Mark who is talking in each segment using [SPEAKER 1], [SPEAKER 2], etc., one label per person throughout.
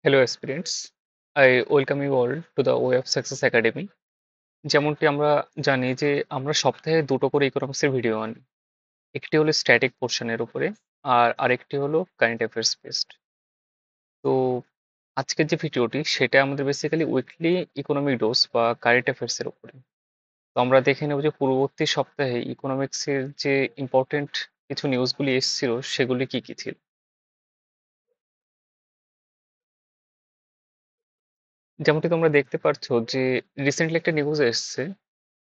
[SPEAKER 1] Hello aspirants, I welcome you all to the way of success academy. যেমনটি আমরা জানি যে আমরা সপ্তাহে দুটো করে ইকোনমিক্সের ভিডিও আনি। একটি হলো স্ট্যাটিক পোর্শনের উপরে, আর আরেকটি হলো কারেন্ট অ্যাফেয়ার্স বেসড। তো আজকের যে ভিডিওটি সেটা আমাদের বেসিক্যালি উইকলি ইকোনমিক ডোজ বা কারেন্ট অ্যাফেয়ার্সের উপরে। তো আমরা দেখে নেব যে পূর্ববর্তী সপ্তাহে ইকোনমিক্সের যে ইম্পর্টেন্ট কিছু নিউজগুলি এসেছিল সেগুলি কি কি ছিল। যেমনটি তোমরা দেখতে পাচ্ছ যে রিসেন্টলি একটা নিউজ এসছে,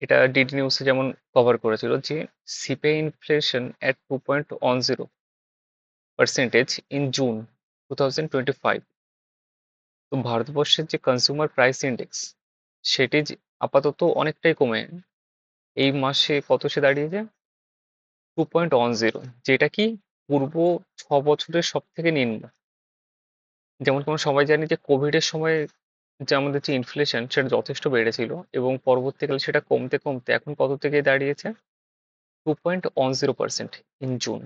[SPEAKER 1] এটা ডিডি নিউজে যেমন কভার করেছিল যে CPI inflation at 2.10% in June 2025। তো ভারতবর্ষের যে কনজিউমার প্রাইস ইন্ডেক্স সেটি আপাতত অনেকটাই কমে এই মাসে কত সে দাঁড়িয়েছে 2.10, যেটা কি পূর্ব 6 বছরের সব থেকে নিম্ন। যেমন তোমরা সবাই জানি যে কোভিড এর সময় যে আমাদের যে ইনফ্লেশন সেটা যথেষ্ট বেড়েছিল এবং পরবর্তীকালে সেটা কমতে কমতে এখন কত থেকে দাঁড়িয়েছে 2.10% ইন জুন।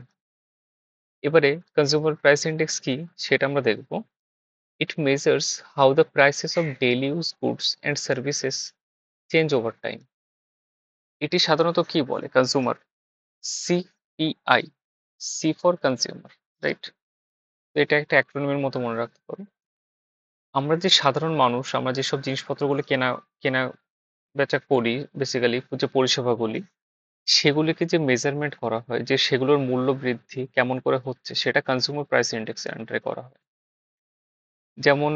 [SPEAKER 1] এবারে কনজিউমার প্রাইস ইন্ডেক্স কি সেটা আমরা দেখব। It measures how the prices of daily use goods and services change over time. এটি সাধারণত কি বলে consumer, CPI, C for consumer, right? এটা একটা অ্যাক্রোনিমের মতো মনে রাখতে পারো। আমরা যে সাধারণ মানুষ আমরা যেসব জিনিসপত্রগুলো কেনা কেনা বেচা করি, বেসিক্যালি যে পরিষেবাগুলি, সেগুলিকে যে মেজারমেন্ট করা হয় যে সেগুলোর মূল্য বৃদ্ধি কেমন করে হচ্ছে সেটা কনজিউমার প্রাইস ইন্ডেক্সের আন্ডারে করা হয়। যেমন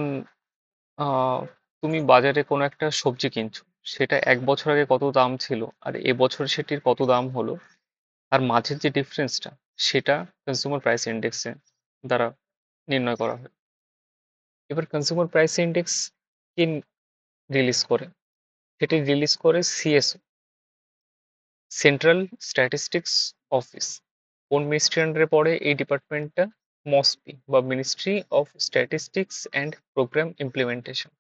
[SPEAKER 1] আহ, তুমি বাজারে কোনো একটা সবজি কিনছো, সেটা 1 বছর আগে কত দাম ছিল আর এবছর সেটির কত দাম হলো, আর মাঝের যে ডিফারেন্সটা সেটা কনজিউমার প্রাইস ইন্ডেক্সে দ্বারা নির্ণয় করা হয়। এবার কনজিউমার প্রাইস ইন্ডেক্স কি রিলিজ করে? সেটি রিলিজ করে সিএসও, সেন্ট্রাল স্ট্যাটিস্টিক্স অফিস। কোন মিনিস্ট্রি আন্ডারে পড়ে এই ডিপার্টমেন্টটা? মসপি বা ministry of statistics and programme implementation.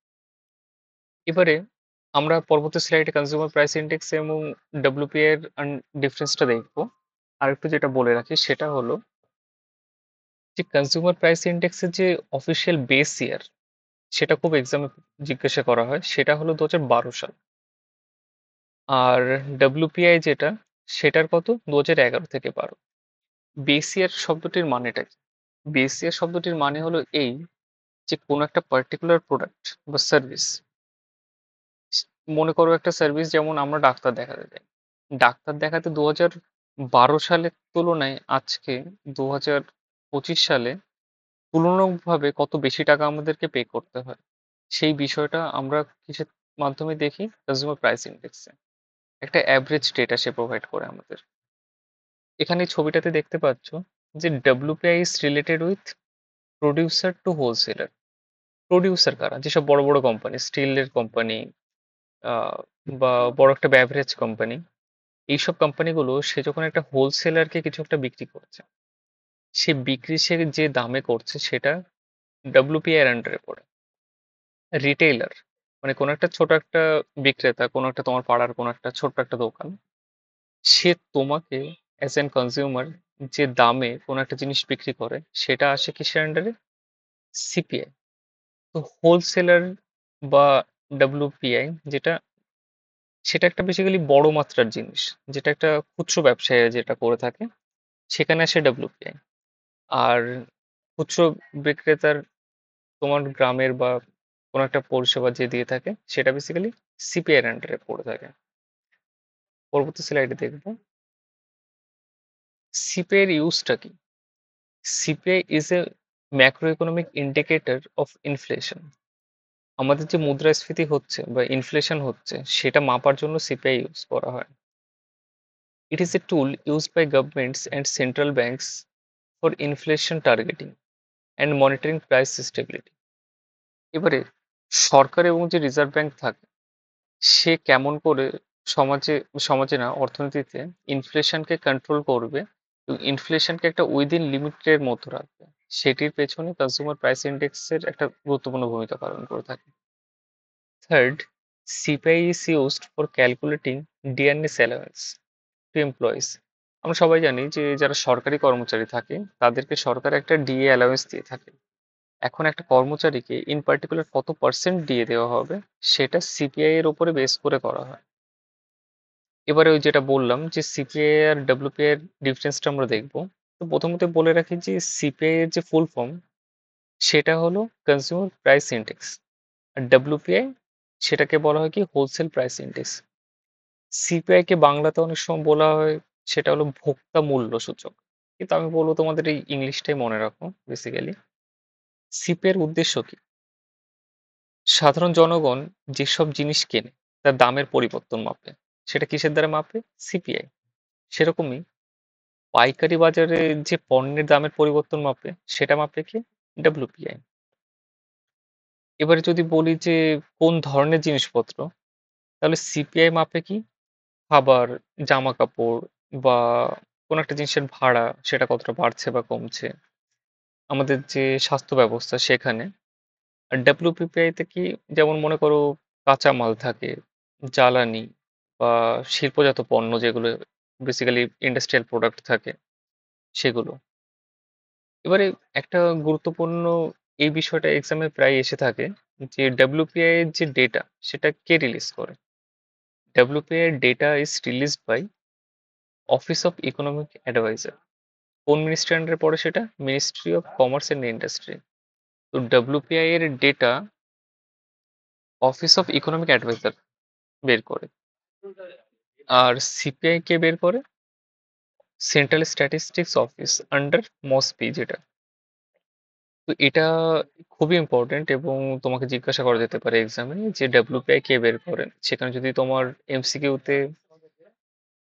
[SPEAKER 1] এবারে আমরা পরবর্তী স্লাইডে কনজিউমার প্রাইস ইন্ডেক্স এবং ডব্লিউপিআই এর ডিফারেন্সটা দেখবো। আর একটু যেটা বলে রাখি সেটা হলো যে কনজিউমার প্রাইস ইন্ডেক্সের যে অফিসিয়াল বেস ইয়ার সেটা খুব এক্সামে জিজ্ঞাসা করা হয়, সেটা হলো 2012 সাল। আর ডব্লিউপিআই যেটা সেটার কত 2011 থেকে 12। বেস ইয়ার শব্দটির মানেটা কি? বেস ইয়ার শব্দটির মানে হলো এই যে কোনো একটা পার্টিকুলার প্রোডাক্ট বা সার্ভিস, মনে করো একটা সার্ভিস, যেমন আমরা ডাক্তার দেখাতে যাই, ডাক্তার দেখাতে 2012 সালের তুলনায় আজকে 2025 সালে তুলনামূলকভাবে কত বেশি টাকা আমাদেরকে পে করতে হয়, সেই বিষয়টা আমরা কিসের মাধ্যমে দেখি? কনজিউমার প্রাইস ইন্ডেক্সে একটা অ্যাভারেজ ডেটা সে প্রোভাইড করে আমাদের। এখানে এই ছবিটাতে দেখতে পাচ্ছ যে WPI is related with producer two wholesaler. Producer কারা? যেসব বড় বড় কোম্পানি, স্টিলের কোম্পানি বা বড় একটা ব্যাভারেজ কোম্পানি, এইসব কোম্পানিগুলো সে যখন একটা হোলসেলারকে কিছু একটা বিক্রি করছে, সে বিক্রি সে যে দামে করছে সেটা ডব্লিউপিআই এর আন্ডারে পড়ে। রিটেইলার মানে কোনো একটা ছোট একটা বিক্রেতা, কোনো একটা তোমার পাড়ার কোনো একটা ছোট্ট একটা দোকান, সে তোমাকে অ্যাজ অ্যান কনজিউমার যে দামে কোনো একটা জিনিস বিক্রি করে সেটা আসে কিসের আন্ডারে? সিপিআই। তো হোলসেলার বা ডব্লিউপিআই যেটা, সেটা একটা বেসিক্যালি বড় মাত্রার জিনিস, যেটা একটা খুচরো ব্যবসায়ী যেটা করে থাকে, সেখানে আসে ডব্লিউপিআই। আর খুচরো বিক্রেতার তোমার গ্রামের বা কোনো একটা পরিষেবা যে দিয়ে থাকে সেটা বেসিক্যালি সিপিআই এর আন্ডারে পড়ে থাকে। পরবর্তী স্লাইডে দেখবো সিপিআই এর ইউজটা কি। CPI is a macro economic indicator of inflation. আমাদের যে মুদ্রাস্ফীতি হচ্ছে বা ইনফ্লেশন হচ্ছে সেটা মাপার জন্য সিপিআই ইউজ করা হয়। It is a tool used by governments and central banks for inflation targeting and monitoring price stability. এবারে সরকার এবং যে রিজার্ভ ব্যাংক থাকে সে কেমন করে সমাজে সমাজে না অর্থনীতিতে ইনফ্লেশনকে কন্ট্রোল করবে এবং ইনফ্লেশনকে একটা উইদিন লিমিটের মধ্যে রাখবে, সেটির পেছনে কনজিউমার প্রাইস ইন্ডেক্সের একটা গুরুত্বপূর্ণ ভূমিকা পালন করে থাকে। Third, CPI is used for calculating DNS allowance to employees. আমরা সবাই জানি যে যারা সরকারি কর্মচারী থাকে তাদেরকে সরকার একটা ডিএ অ্যালাউন্স দিয়ে থাকে। এখন একটা কর্মচারীকে ইন পার্টিকুলার কত পার্সেন্ট দিয়ে দেওয়া হবে সেটা সিপিআই এর উপরে বেস করে করা হয়। এবারে ওই যেটা বললাম যে সিপিআই আর ডব্লিউপিআই এর ডিফারেন্সটা আমরা দেখবো। তো প্রথমত বলে রাখি যে সিপিআই এর যে ফুল ফর্ম সেটা হলো কনজিউমার প্রাইস ইন্ডেক্স, আর ডব্লিউপিআই সেটাকে বলা হয় কি হোলসেল প্রাইস ইন্ডেক্স। সিপিআই কে বাংলাতে অনেক সময় বলা হয় সেটা হলো ভোক্তা মূল্য সূচক, কিন্তু আমি বলবো তোমাদের এই ইংলিশটাই মনে রাখো। বেসিক্যালি সিপিআই এর উদ্দেশ্য কি? সাধারণ জনগণ যেসব জিনিস কেনে তার দামের পরিবর্তন মাপে, সেটা কিসের দ্বারা মাপে? সিপিআই। সেরকমই পাইকারি বাজারে যে পণ্যের দামের পরিবর্তন মাপে সেটা মাপে কি? ডব্লিউপিআই। এবারে যদি বলি যে কোন ধরনের জিনিসপত্র, তাহলে সিপিআই মাপে কি? খাবার, জামা কাপড়, বা কোন একটা জিনিসের ভাড়া সেটা কতটা বাড়ছে বা কমছে, আমাদের যে স্বাস্থ্য ব্যবস্থা সেখানে। আর ডব্লিউপিপিআই তে কি, যেমন মনে করো কাঁচামাল থাকে, জ্বালানি বা শিল্পজাত পণ্য যেগুলো বেসিক্যালি ইন্ডাস্ট্রিয়াল প্রোডাক্ট থাকে সেগুলো। এবারে একটা গুরুত্বপূর্ণ এই বিষয়টা এক্সামে প্রায় এসে থাকে যে ডব্লিউপিআই এর যে ডেটা সেটা কে রিলিজ করে? ডব্লিউপিআই এর data is released by office of economic adviser. কোন মিনিস্ট্রি আন্ডারে পড়ে সেটা? Ministry of commerce and industry. তো ডব্লিউপিআই এর data office of economic adviser বের করে। আর সিপিআই কে বের করে? Central statistics office under MOSPI যেটা। তো এটা খুবই ইম্পর্টেন্ট এবং তোমাকে জিজ্ঞাসা করা যেতে পারে এক্সামে যে ডব্লিউপিআই কে বের করেন। সেখানে যদি তোমার এমসিকিউতে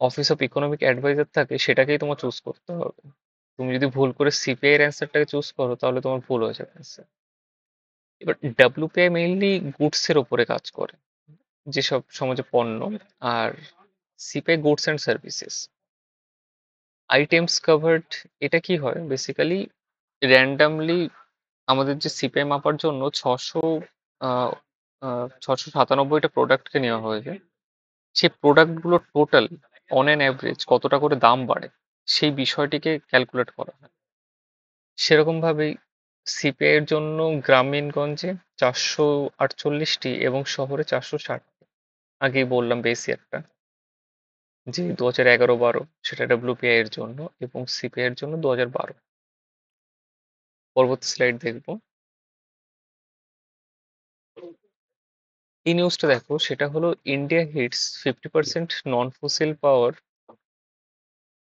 [SPEAKER 1] অফিস অফ ইকোনমিক অ্যাডভাইজার থাকে সেটাকেই তোমার চুজ করতে হবে। তুমি যদি ভুল করে সিপিআই এর অ্যান্সারটাকে চুজ করো তাহলে তোমার ভুল হয়ে যাবে answer। এবার ডব্লিউপিআই মেইনলি গুডস এর উপরে কাজ করে, যেসব সমাজে পণ্য। আর CPI goods and services, items covered. এটা কি হয় বেসিক্যালি র্যান্ডামলি আমাদের যে সিপিআই মাপার জন্য 697টা প্রোডাক্টকে নেওয়া হয়েছে, সেই প্রোডাক্টগুলোর টোটাল অন অ্যান অ্যাভারেজ কতটা করে দাম বাড়ে সেই বিষয়টিকে ক্যালকুলেট করা হয়। সেরকম ভাবেই সিপিআই এর জন্য গ্রামীণগঞ্জে 448টি এবং শহরে 460টি। আগেই বললাম বেশি একটা, যে 2011-12 সেটা ডব্লিউপিআই এর জন্য এবং সিপিআই এর জন্য 2012। পরবর্তী স্লাইড দেখবো। এই নিউজটা দেখো, সেটা হলো India hits 50% non fossil power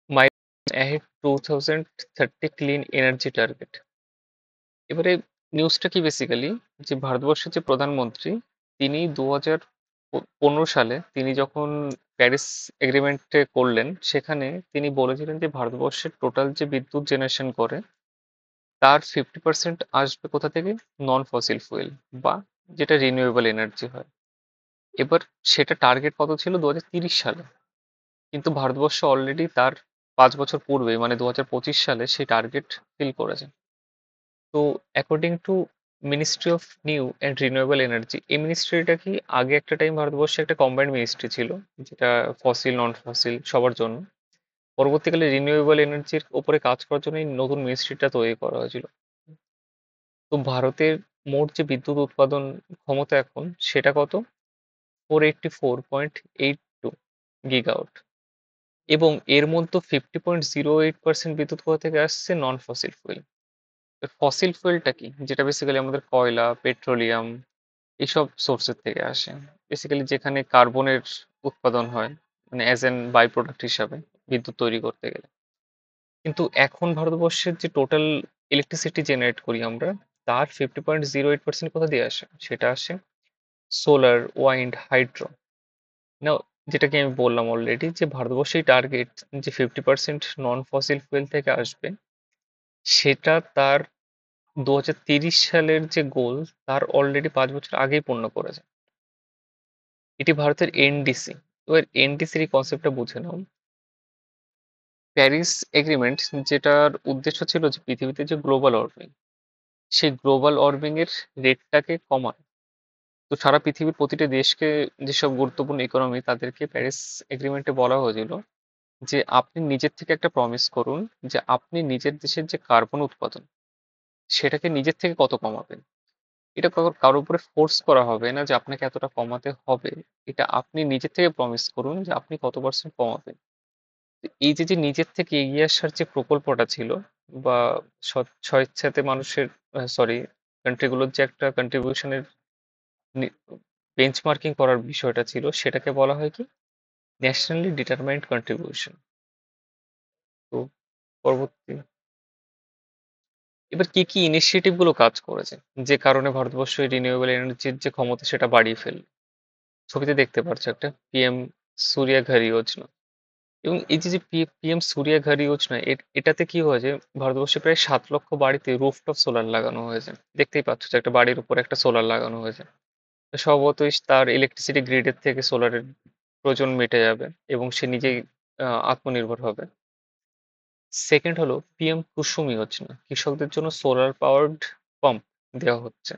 [SPEAKER 1] mile ahead 2030 clean energy target. এবারে নিউজটা কি বেসিক্যালি, যে ভারতবর্ষের যে প্রধানমন্ত্রী তিনি 2015 সালে তিনি যখন প্যারিস এগ্রিমেন্টে করলেন সেখানে তিনি বলেছিলেন যে ভারতবর্ষের টোটাল যে বিদ্যুৎ জেনারেশন করে তার 50% আসবে কোথা থেকে? নন ফসিল ফুয়েল বা যেটা রিনিউয়েবল এনার্জি হয়। এবার সেটা টার্গেট কত ছিল 2030 সালে, কিন্তু ভারতবর্ষ অলরেডি তার 5 বছর পূর্বে মানে 2025 সালে সেই টার্গেট ফিল করেছে। তো according to ministry of new and renewable energy, এই মিনিস্ট্রিটা কি আগে একটা টাইম ভারতবর্ষে একটা কম্বাইন্ড মিনিস্ট্রি ছিল, যেটা ফসিল নন ফসিল সবার জন্য। পরবর্তীকালে রিনিউয়েবল এনার্জির উপরে কাজ করার জন্য এই নতুন মিনিস্ট্রিটা তৈরি করা হয়েছিল। তো ভারতের মোট যে বিদ্যুৎ উৎপাদন ক্ষমতা এখন সেটা কত? 484.82 গিগাওয়াট। এবং এর মধ্যে 50.08% বিদ্যুৎ কোথা থেকে আসছে? নন ফসিল ফুয়েল। ফসিল ফুয়েলটা কি? যেটা বেসিক্যালি আমাদের কয়লা, পেট্রোলিয়াম এইসব সোর্সের থেকে আসে, বেসিক্যালি যেখানে কার্বনের উৎপাদন হয়, মানে অ্যাজ এন বাই প্রোডাক্ট হিসাবে বিদ্যুৎ তৈরি করতে গেলে। কিন্তু এখন ভারতবর্ষের যে টোটাল ইলেকট্রিসিটি জেনারেট করি আমরা, তার 50.08% কোথা দিয়ে আসে? সেটা আসে সোলার, ওয়াইন্ড, হাইড্রো। না, যেটাকে আমি বললাম অলরেডি যে ভারতবর্ষের টার্গেট যে 50% নন ফসিল ফুয়েল থেকে আসবে, সেটা তার 2030 সালের যে গোল তার অলরেডি 5 বছর আগেই পূর্ণ করেছে। এটি ভারতের এনডিসি। এবার এনডিসির এই কনসেপ্টটা বুঝে নাও। প্যারিস এগ্রিমেন্ট, যেটার উদ্দেশ্য ছিল যে পৃথিবীতে যে গ্লোবাল ওয়ার্মিং, সেই গ্লোবাল ওয়ার্মিং এর রেটটাকে কমানো। তো সারা পৃথিবীর প্রতিটি দেশকে, যেসব গুরুত্বপূর্ণ ইকোনমি, তাদেরকে প্যারিস এগ্রিমেন্টে বলা হয়েছিল যে আপনি নিজের থেকে একটা প্রমিস করুন যে আপনি নিজের দেশের যে কার্বন উৎপাদন সেটাকে নিজের থেকে কত কমাবেন। এটা কারোর উপরে ফোর্স করা হবে না যে আপনাকে এতটা কমাতে হবে। এটা আপনি নিজের থেকে প্রমিস করুন যে আপনি কত পার্সেন্ট কমাবেন। এই যে নিজের থেকে এগিয়ে আসার যে প্রকল্পটা ছিল বা স্বেচ্ছাতে মানুষের সরি কান্ট্রিগুলোর যে একটা কন্ট্রিবিউশনের বেঞ্চমার্কিং করার বিষয়টা ছিল, সেটাকে বলা হয় কি ন্যাশনালি ডিটারমাইন্ড কন্ট্রিবিউশন। তো পরবর্তী এবার কি কি ইনিশিয়েটিভ গুলো কাজ করেছে যে কারণে ভারতবর্ষ রিনিউয়েবল এনার্জির যে ক্ষমতা সেটা বাড়িয়ে ফেলল। ছবিতে দেখতে পাচ্ছ একটা পিএম সূর্যা ঘর যোজনা। এবং এই যে পিএম সূর্যা ঘর যোজনা, এটাতে কি হয়েছে, ভারতবর্ষে প্রায় 7 লক্ষ বাড়িতে রুফটপ সোলার লাগানো হয়েছে। দেখতেই পাচ্ছ যে একটা বাড়ির উপর একটা সোলার লাগানো হয়েছে। তো স্বভাবতই তার ইলেকট্রিসিটি গ্রিডের থেকে সোলারের প্রয়োজন মিটে যাবে এবং সে নিজেই আত্মনির্ভর হবে। সেকেন্ড হলো পিএম কুসুম যোজনা, কৃষকদের জন্য সোলার পাওয়ার্ড পাম্প দেওয়া হচ্ছে,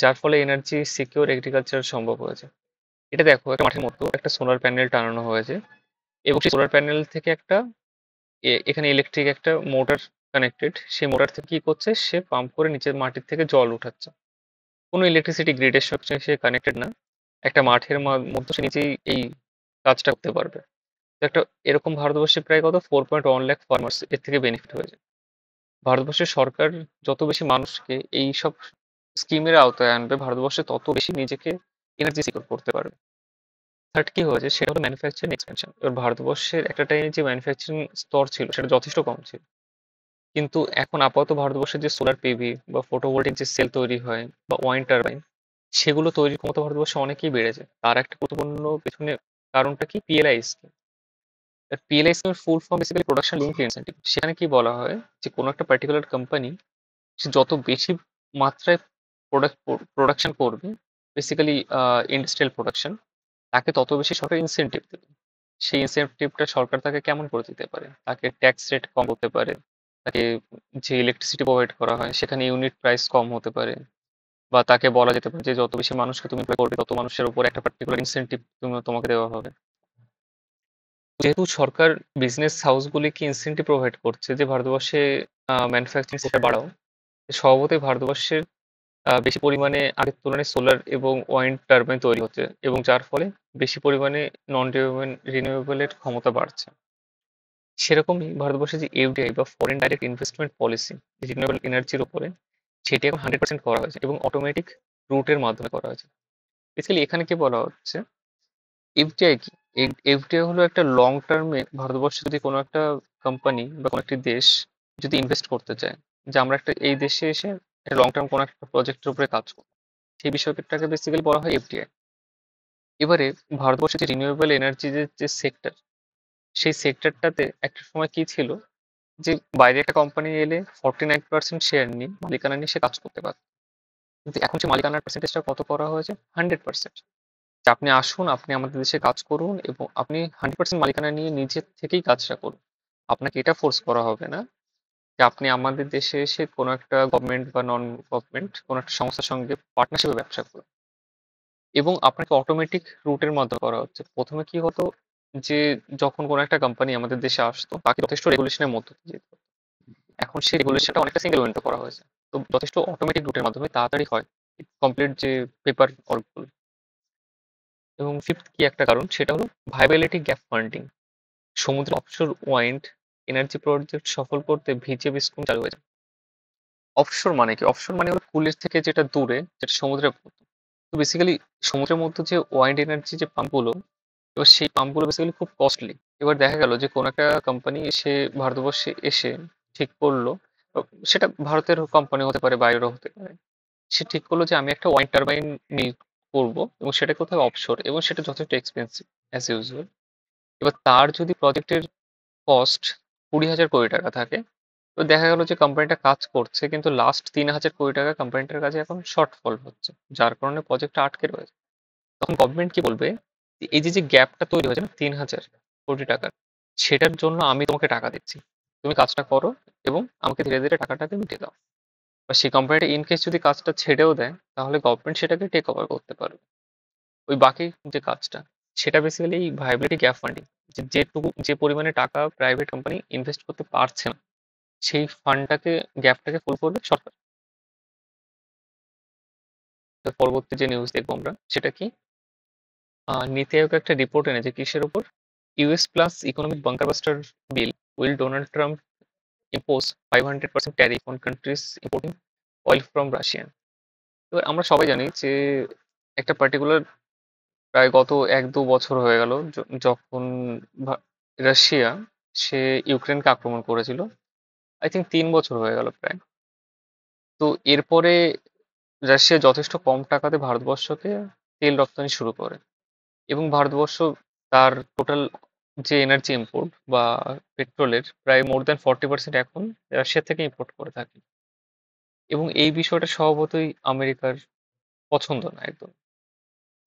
[SPEAKER 1] যার ফলে এনার্জি সিকিউর এগ্রিকালচার সম্ভব হয়েছে। এটা দেখো, একটা মাঠের মতো একটা সোলার প্যানেল টানানো হয়েছে এবং সেই সোলার প্যানেল থেকে একটা এখানে ইলেকট্রিক একটা মোটর কানেক্টেড। সেই মোটর থেকে কি করছে, সে পাম্প করে নিচের মাটির থেকে জল উঠাচ্ছে। কোনো ইলেকট্রিসিটি গ্রিডের সঙ্গে সে কানেক্টেড না। একটা মাঠের মধ্যে সে নিজেই এই কাজটা করতে পারবে। তো একটা এরকম ভারতবর্ষে প্রায় কত 4.1 লাখ ফার্মার্স এর থেকে বেনিফিট হয়েছে। ভারতবর্ষের সরকার যত বেশি মানুষকে এই সব স্কিমের আওতায় আনবে, ভারতবর্ষে তত বেশি নিজেকে এনার্জি সিকিউর করতে পারবে। থার্ড কি হয়েছে, সেটা হলো ম্যানুফ্যাকচারিং এক্সপেনশন। এবার ভারতবর্ষের একটা টাইমে যে ম্যানুফ্যাকচারিং স্তর ছিল সেটা যথেষ্ট কম ছিল, কিন্তু এখন আপাতত ভারতবর্ষে যে সোলার পিভি বা ফটোভোল্টিক যে সেল তৈরি হয় বা ওয়াইন টারবাইন, সেগুলো তৈরির ক্ষমতা ভারতবর্ষে অনেকেই বেড়েছে। তার একটা গুরুত্বপূর্ণ পেছনে কারণটা কি, পিএলআই স্কিম। পিএলআই স্কিমের full form basically production link incentive. সেখানে কি বলা হয় যে কোনো একটা পার্টিকুলার কোম্পানি সে যত বেশি মাত্রায় প্রোডাকশন করবে, বেসিক্যালি ইন্ডাস্ট্রিয়াল প্রোডাকশন, তাকে তত বেশি সরকার ইনসেনটিভ দেবে। সেই ইনসেনটিভটা সরকার তাকে কেমন করে দিতে পারে, তাকে ট্যাক্স রেট কম করতে পারে, তাকে যে ইলেকট্রিসিটি প্রোভাইড করা হয় সেখানে ইউনিট প্রাইস কম হতে পারে, বা তাকে বলা যেতে পারে যে যত বেশি মানুষকে তুমি এমপ্লয় করবে তত মানুষের উপর একটা পার্টিকুলার ইনসেনটিভ তোমাকে দেওয়া হবে। যেহেতু সরকার বিজনেস হাউসগুলিকে ইনসেনটিভ প্রোভাইড করছে যে ভারতবর্ষে ম্যানুফ্যাকচারিং সেক্টর বাড়াও, স্বভাবতই ভারতবর্ষের বেশি পরিমাণে আগের তুলনায় সোলার এবং ওয়াইন্ড টারবাইন তৈরি হচ্ছে এবং যার ফলে বেশি পরিমাণে নন রিনিউয়েবলের ক্ষমতা বাড়ছে। সেরকমই ভারতবর্ষে যে এফডিআই বা foreign direct investment policy renewable এনার্জির উপরে, সেটি এখন 100% করা হয়েছে এবং অটোমেটিক রুটের মাধ্যমে করা হয়েছে। বেসিক্যালি এখানে কি বলা হচ্ছে, এফডিআই কি, এফডিআই হলো একটা লং টার্মে ভারতবর্ষে যদি কোনো একটা কোম্পানি বা কোনো একটি দেশ যদি ইনভেস্ট করতে চায় যে আমরা একটা এই দেশে এসে একটা লং টার্ম কোনো একটা প্রজেক্টের উপরে কাজ করব, সেই বিষয়টাকে বেসিক্যালি বলা হয় এফডিআই। এবারে ভারতবর্ষে যে রিনিউয়েবল এনার্জির যে সেক্টর, সেই সেক্টরটাতে একটা সময় কি ছিল যে বাইরে একটা কোম্পানি এলে 49% শেয়ার নিয়ে মালিকানা নিয়ে সে কাজ করতে পারত, কিন্তু এখন যে মালিকানার পার্সেন্টেজটা কত করা হয়েছে, 100%। যে আপনি আসুন, আপনি আমাদের দেশে কাজ করুন এবং আপনি 100% মালিকানা নিয়ে নিজের থেকেই কাজটা করুন। আপনাকে এটা ফোর্স করা হবে না যে আপনি আমাদের দেশে এসে কোনো একটা গভর্নমেন্ট বা নন গভর্নমেন্ট কোনো একটা সংস্থার সঙ্গে পার্টনারশিপে ব্যবসা করুন। এবং আপনাকে অটোমেটিক রুটের মাধ্যমে করা হচ্ছে। প্রথমে কি হতো যে যখন কোনো একটা কোম্পানি আমাদের দেশে আসতো তাকে যথেষ্ট রেগুলেশনের মধ্য দিয়ে যেতে হতো। এখন সেই রেগুলেশনটা অনেকটা সিঙ্গেল উইন্ডো করা হয়েছে। তো যথেষ্ট অটোমেটিক রুটের মাধ্যমে তাড়াতাড়ি হয় কমপ্লিট যে পেপার ওয়ার্কগুলো। এবং ফিফথ কি একটা কারণ, সেটা হলো ভাইবিলিটি গ্যাপ ফান্ডিং। সমুদ্রে অফশোর ওয়াইন্ড এনার্জি প্রজেক্ট সফল করতে ভিজে স্কিম চালু হয়েছে। অফশোর মানে কি, অফশোর মানে হলো কুলের থেকে যেটা দূরে, যেটা সমুদ্রের মধ্যে। তো বেসিক্যালি সমুদ্রের মধ্যে যে ওয়াইন্ড এনার্জি যে পাম্পগুলো, এবার সেই পাম্পগুলো বেসিক্যালি খুব কস্টলি। এবার দেখা গেল যে কোনো একটা কোম্পানি এসে ভারতবর্ষে এসে ঠিক করলো, সেটা ভারতের কোম্পানি হতে পারে বাইরেরও হতে পারে, সে ঠিক করলো যে আমি একটা ওয়াইন টারবাইন নিয়ে করবো এবং সেটা কোথাও অফশোর এবং সেটা যথেষ্ট এক্সপেন্সিভ অ্যাজ ইউজুয়াল। এবার তার যদি প্রজেক্টের কস্ট 20,000 কোটি টাকা থাকে, তো দেখা গেল যে কোম্পানিটা কাজ করছে কিন্তু লাস্ট 3,000 কোটি টাকা কোম্পানিটার কাছে এখন শর্টফল হচ্ছে, যার কারণে প্রজেক্টটা আটকে রয়েছে। তখন গভর্নমেন্ট কি বলবে, এই যে গ্যাপটা তৈরি হয়েছে না 3,000 কোটি টাকার, সেটার জন্য আমি তোমাকে টাকা দিচ্ছি, তুমি কাজটা করো এবং আমাকে ধীরে ধীরে টাকাটাকে মিটিয়ে দাও। বা সেই কোম্পানিটা ইন কেস যদি কাজটা ছেড়েও দেয়, তাহলে গভর্নমেন্ট সেটাকে টেক ওভার করতে পারবে ওই বাকি যে কাজটা। সেটা বেসিক্যালি এই ভাইবিলিটি গ্যাপ ফান্ডিং, যেটুকু যে পরিমাণে টাকা প্রাইভেট কোম্পানি ইনভেস্ট করতে পারছে না, সেই ফান্ডটাকে, গ্যাপটাকে ফুল করবে সরকার। তার পরবর্তী যে নিউজ দেখবো আমরা সেটা কি, নীতি আয়োগ একটা রিপোর্ট এনেছে কিসের উপর, US plus economic bunker buster bill will Donald Trump impose 500% tariff on countries importing oil from Russian. এবার আমরা সবাই জানি যে একটা পার্টিকুলার প্রায় গত 1-2 বছর হয়ে গেল যখন রাশিয়া সে ইউক্রেনকে আক্রমণ করেছিল। আই থিঙ্ক 3 বছর হয়ে গেল প্রায়। তো এরপরে রাশিয়া যথেষ্ট কম টাকাতে ভারতবর্ষকে তেল রপ্তানি শুরু করে, এবং ভারতবর্ষ তার টোটাল যে এনার্জি ইম্পোর্ট বা পেট্রোলের প্রায় মোর দ্যান 40% এখন রাশিয়া থেকে ইম্পোর্ট করে থাকে। এবং এই বিষয়টা স্বভাবতই আমেরিকার পছন্দ না একদম।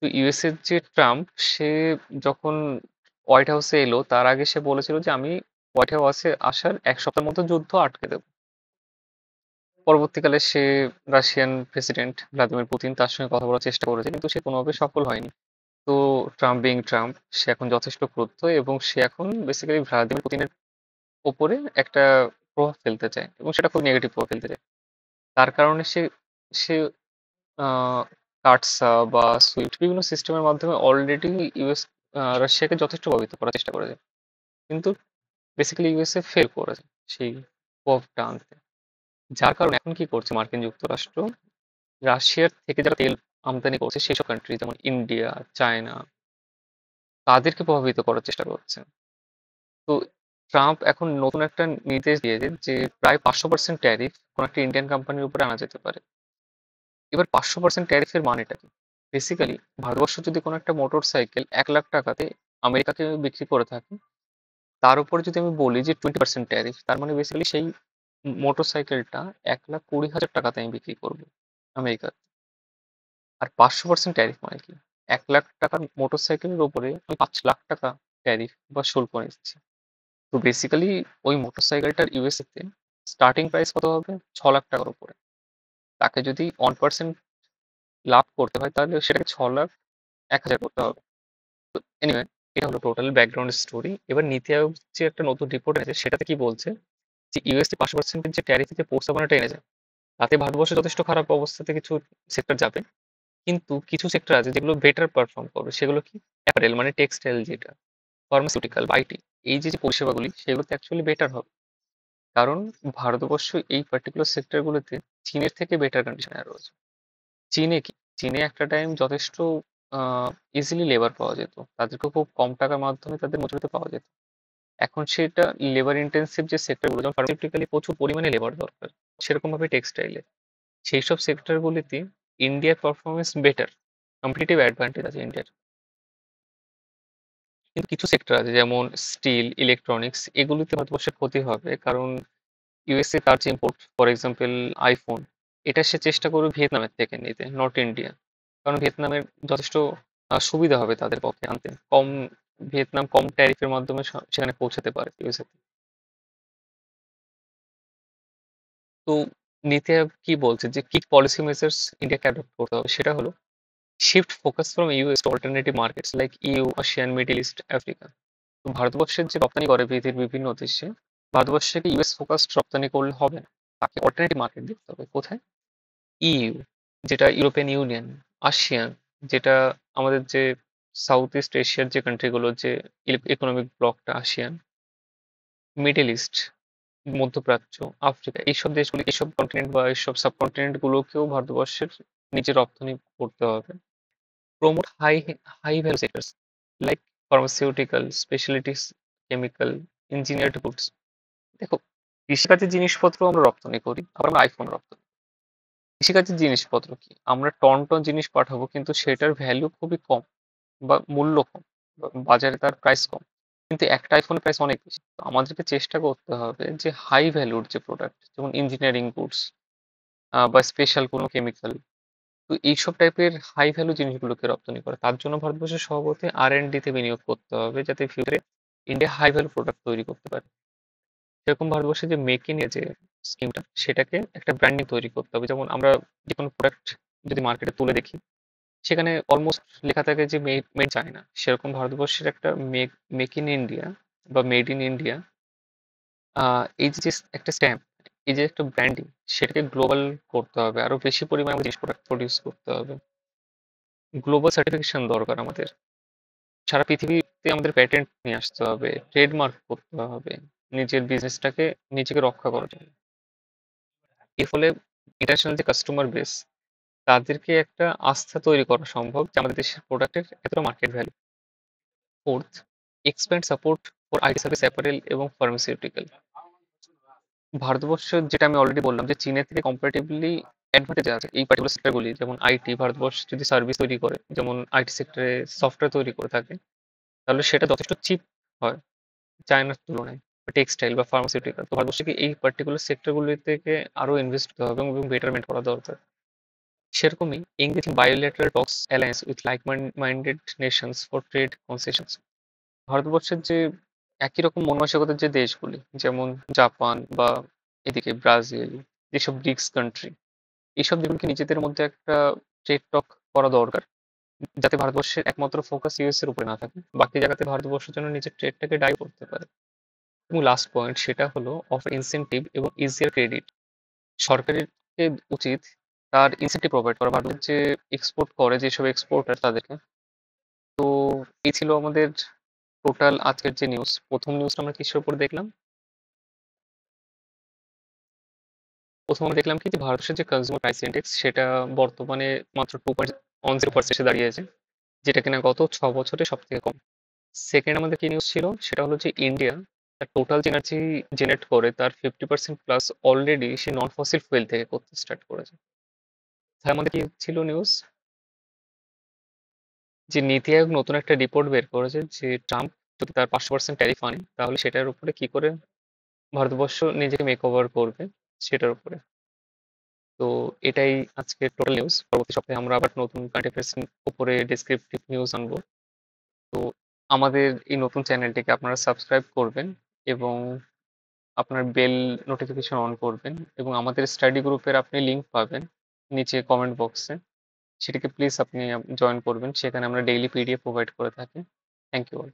[SPEAKER 1] তো ইউএস এর যে ট্রাম্প, সে যখন হোয়াইট হাউসে এলো তার আগে সে বলেছিল যে আমি হোয়াইট হাউসে আসার 1 সপ্তাহের মধ্যে যুদ্ধ আটকে দেবো। পরবর্তীকালে সে রাশিয়ান প্রেসিডেন্ট ভ্লাদিমির পুতিন তার সঙ্গে কথা বলার চেষ্টা করেছে, কিন্তু সে কোনোভাবে সফল হয়নি। তো ট্রাম্প বিং ট্রাম্প, সে এখন যথেষ্ট ক্রুদ্ধ এবং সে এখন বেসিক্যালি ভ্লাদিমির পুতিনের ওপরে একটা প্রভাব ফেলতে চায়, এবং সেটা খুব নেগেটিভ প্রভাব ফেলতে চায়। তার কারণে সে সে কাটসা বা সুইফট বিভিন্ন সিস্টেমের মাধ্যমে অলরেডি ইউএস রাশিয়াকে যথেষ্ট প্রভাবিত করার চেষ্টা করেছে, কিন্তু বেসিক্যালি ইউএসএ ফেল করেছে সেই প্রভাবটা আনতে। যার কারণে এখন কি করছে মার্কিন যুক্তরাষ্ট্র, রাশিয়ার থেকে যারা তেল আমদানি করছে সেই সব কান্ট্রি যেমন ইন্ডিয়া, চায়না, তাদেরকে প্রভাবিত করার চেষ্টা করছে। তো ট্রাম্প এখন নতুন একটা নির্দেশ দিয়েছে যে প্রায় 500% ট্যারিফ কোন একটা ইন্ডিয়ান কোম্পানির উপরে আনা যেতে পারে। এবার 500% ট্যারিফের মানেটা কি? বেসিক্যালি ভারতবর্ষ যদি কোনো একটা মোটর সাইকেল 1 লাখ টাকাতে আমেরিকাকে বিক্রি করে থাকে, তার উপরে যদি আমি বলি যে 20% ট্যারিফ, তার মানে বেসিক্যালি সেই মোটর সাইকেলটা 1,20,000 টাকাতে আমি বিক্রি করবো আমেরিকা। আর 500% ট্যারিফ মানে কি, 1 লাখ টাকার মোটর সাইকেলের উপরে আমি 5 লাখ টাকা ট্যারিফ বা শুল্ক নিচ্ছি। তো বেসিক্যালি ওই মোটর সাইকেলটার ইউএসএ তে স্টার্টিং প্রাইস কত হবে, 6 লাখ টাকার উপরে। তাকে যদি 1% লাভ করতে হয় তাহলে সেটাকে 6,01,000 করতে হবে। তো এনিওয়ে, এটা হলো টোটাল ব্যাকগ্রাউন্ড স্টোরি। এবার নীতি আয়োগ যে একটা নতুন রিপোর্ট এনেছে সেটাতে কি বলছে, যে ইউএসএ 500% যে ট্যারিফ যে প্রস্তাবনাটা এনেছে, তাতে ভারতবর্ষে যথেষ্ট খারাপ অবস্থাতে কিছু সেক্টর যাবে, কিন্তু কিছু সেক্টর আছে যেগুলো বেটার পারফর্ম করবে। সেগুলো কি, অ্যাপারেল মানে টেক্সটাইল, যেটা ফার্মাসিউটিক্যাল, আইটি, এই যে যে পরিষেবাগুলি সেগুলোতে অ্যাকচুয়ালি বেটার হবে। কারণ ভারতবর্ষ এই পার্টিকুলার সেক্টরগুলোতে চীনের থেকে বেটার কন্ডিশনে রয়েছে। চীনে কি, চীনে একটা টাইম যথেষ্ট ইজিলি লেবার পাওয়া যেত, তাদেরকে খুব কম টাকার মাধ্যমে তাদের মজুরিতে পাওয়া যেত। এখন সেটা লেবার ইন্টেন্সিভ যে সেক্টরগুলো, যেমন ফার্মাসিউটিক্যালি প্রচুর পরিমাণে লেবার দরকার, সেরকম ভাবে টেক্সটাইলে, সেই সব সেক্টরগুলিতে ইন্ডিয়ার পারফরমেন্স বেটার, কম্পিটিটিভ অ্যাডভান্টেজ আছে ইন্ডিয়ার। কিন্তু কিছু সেক্টর আছে যেমন স্টিল, ইলেকট্রনিক্স, এগুলিতে ভারতবর্ষের ক্ষতি হবে, কারণ ইউএসএ তার যে ইম্পোর্ট, ফর এক্সাম্পল আইফোন, এটা সে চেষ্টা করবে ভিয়েতনামের থেকে নিতে, নট ইন্ডিয়া। কারণ ভিয়েতনামের যথেষ্ট সুবিধা হবে তাদের পক্ষে আনতে, কম, ভিয়েতনাম কম ট্যারিফের মাধ্যমে সেখানে পৌঁছাতে পারে ইউএসএ। তো নীতি আয়োগ কি বলছে যে কি পলিসি মেজার্স ইন্ডিয়াকে অ্যাডপ্ট করতে হবে, সেটা হলো shift focus from US to alternative markets like EU, Asian, middle east, Africa. তো ভারতবর্ষের যে রপ্তানি করে পৃথিবীর বিভিন্ন দেশে, ভারতবর্ষকে ইউএস ফোকাসড রপ্তানি করলে হবে না, তাকে অল্টারনেটিভ মার্কেট দেখতে হবে। কোথায়? ইইউ, যেটা ইউরোপিয়ান ইউনিয়ন, আসিয়ান, যেটা আমাদের যে সাউথ ইস্ট এশিয়ার যে কান্ট্রিগুলো, যে ইকোনমিক ব্লকটা আসিয়ান, মিডল ইস্ট, মধ্যপ্রাচ্য, আফ্রিকা, এইসব দেশগুলো, এইসব কন্টিনেন্ট বা এইসব সাবকন্টিনেন্ট গুলোকেও ভারতবর্ষের নিজের রপ্তানি করতে হবে। Promote high value sectors like pharmaceutical, specialities, chemical, engineered goods. দেখো, কৃষিকাজের জিনিসপত্র আমরা রপ্তানি করি, আবার আমরা আইফোন রপ্তানি। কৃষিকাজের জিনিসপত্র কি, আমরা টন টন জিনিস পাঠাবো কিন্তু সেটার ভ্যালু খুবই কম বা মূল্য কম, বা বাজারে তার প্রাইস কম, কিন্তু একটা আইফোনের প্রাইস অনেক বেশি। তো আমাদেরকে চেষ্টা করতে হবে যে হাই ভ্যালুর যে প্রোডাক্ট, যেমন ইঞ্জিনিয়ারিং গুডস বা স্পেশাল কোনো কেমিক্যাল, তো এইসব টাইপের হাই ভ্যালু জিনিসগুলোকে রপ্তানি করে। তার জন্য ভারতবর্ষের সভাপতি R&D তে বিনিয়োগ করতে হবে, যাতে ফিউচারে ইন্ডিয়া হাই ভ্যালু প্রোডাক্ট তৈরি করতে পারে। সেরকম ভারতবর্ষে যে মেক ইন যে স্কিমটা, সেটাকে একটা ব্র্যান্ডিং তৈরি করতে হবে। যেমন আমরা যে কোনো প্রোডাক্ট যদি মার্কেটে তুলে দেখি, সেখানে অলমোস্ট লেখা থাকে যে মেড মেড চায়না। সেরকম ভারতবর্ষের একটা মেক ইন ইন্ডিয়া বা মেড ইন ইন্ডিয়া এই যে একটা স্ট্যাম্প, এই যে একটা ব্র্যান্ডিং, সেটাকে গ্লোবাল করতে হবে, আরো বেশি পরিমাণে আমাদের জিনিস প্রোডাক্ট প্রডিউস করতে হবে। গ্লোবাল সার্টিফিকেশন দরকার আমাদের। সারা পৃথিবীতে আমাদের প্যাটেন্ট নিয়ে আসতে হবে, ট্রেডমার্ক করতে হবে নিজের বিজনেসটাকে, নিজেকে রক্ষা করার জন্য। এর ফলে ইন্টারন্যাশনাল যে কাস্টমার বেস, তাদেরকে একটা আস্থা তৈরি করা সম্ভব যে আমাদের দেশের প্রোডাক্টের এতটা market value. Fourth, expand support for IT service apparel এবং ফার্মাসিউটিক্যাল। ভারতবর্ষ, যেটা আমি অলরেডি বললাম, যে চীনের থেকে কম্পারেটিভলি অ্যাডভান্টেজ আছে এই পার্টিকুলার সেক্টরগুলি। যেমন আইটি, ভারতবর্ষ যদি সার্ভিস তৈরি করে, যেমন আইটি সেক্টরে সফটওয়্যার তৈরি করে থাকে, তাহলে সেটা যথেষ্ট চিপ হয় চায়নার তুলনায়। টেক্সটাইল বা ফার্মাসিউটিক্যাল, তো ভারতবর্ষকে এই পার্টিকুলার সেক্টরগুলি থেকে আরো ইনভেস্ট করতে হবে এবং বেটারমেন্ট করা দরকার। সেরকমই engage in bilateral talks alliance with like-minded nations for trade concessions. ভারতবর্ষের যে একই রকম মন মানসিকতার যে দেশগুলি, যেমন জাপান বা এদিকে ব্রাজিল, যেসব ব্রিক্স কান্ট্রি, এইসব দেশগুলোকে নিজেদের মধ্যে একটা ট্রেড টক করা দরকার, যাতে ভারতবর্ষের একমাত্র ফোকাস ইউএস এর উপরে না থাকে, বাকি জায়গাতে ভারতবর্ষ যেন নিজের ট্রেডটাকে ডাইভ করতে পারে। এবং লাস্ট পয়েন্ট, সেটা হলো অফার ইনসেনটিভ এবং ইজিয়ার ক্রেডিট। সরকারের উচিত তার ইনসেন্টিভ প্রোভাইড করা ভারতের যে এক্সপোর্ট করে, যেসব এক্সপোর্টার তাদেরকে। তো এই ছিল আমাদের টোটাল আজকের যে নিউজ। প্রথম নিউজটা আমরা কিসের উপর দেখলাম? প্রথম আমরা দেখলাম কি, যে ভারতের যে কনজিউমার প্রাইস ইন্ডেক্স, সেটা বর্তমানে মাত্র 2.10% দাঁড়িয়েছে, যেটা কিনা গত 6 বছরে সব থেকে কম। সেকেন্ড আমাদের কি নিউজ ছিল, সেটা হলো যে ইন্ডিয়া তার টোটাল যে এনার্জি জেনারেট করে, তার 50% প্লাস অলরেডি সে নন ফসিল ফুয়েল থেকে করতে স্টার্ট করেছে। তাই আমাদের কি ছিল নিউজ, যে নীতি আয়োগ নতুন একটা রিপোর্ট বের করেছে যে ট্রাম্প যদি তার 500% ট্যারিফ আনে, তাহলে সেটার উপরে কি করে ভারতবর্ষ নিজেকে মেক ওভার করবে, সেটার উপরে। তো এটাই আজকে টোটাল নিউজ। পরবর্তী সপ্তাহে আমরা আবার নতুন কারেন্ট অ্যাফেয়ার্স উপরে ডেসক্রিপটিভ নিউজ আনবো। তো আমাদের এই নতুন চ্যানেলটিকে আপনারা সাবস্ক্রাইব করবেন এবং আপনার বেল নোটিফিকেশন অন করবেন, এবং আমাদের স্টাডি গ্রুপের আপনি লিংক পাবেন নিচে কমেন্ট বক্সে, সেটাকে প্লিজ আপনি জয়েন করবেন। সেখানে আমরা ডেইলি পিডিএফ প্রোভাইড করে থাকি। Thank you all.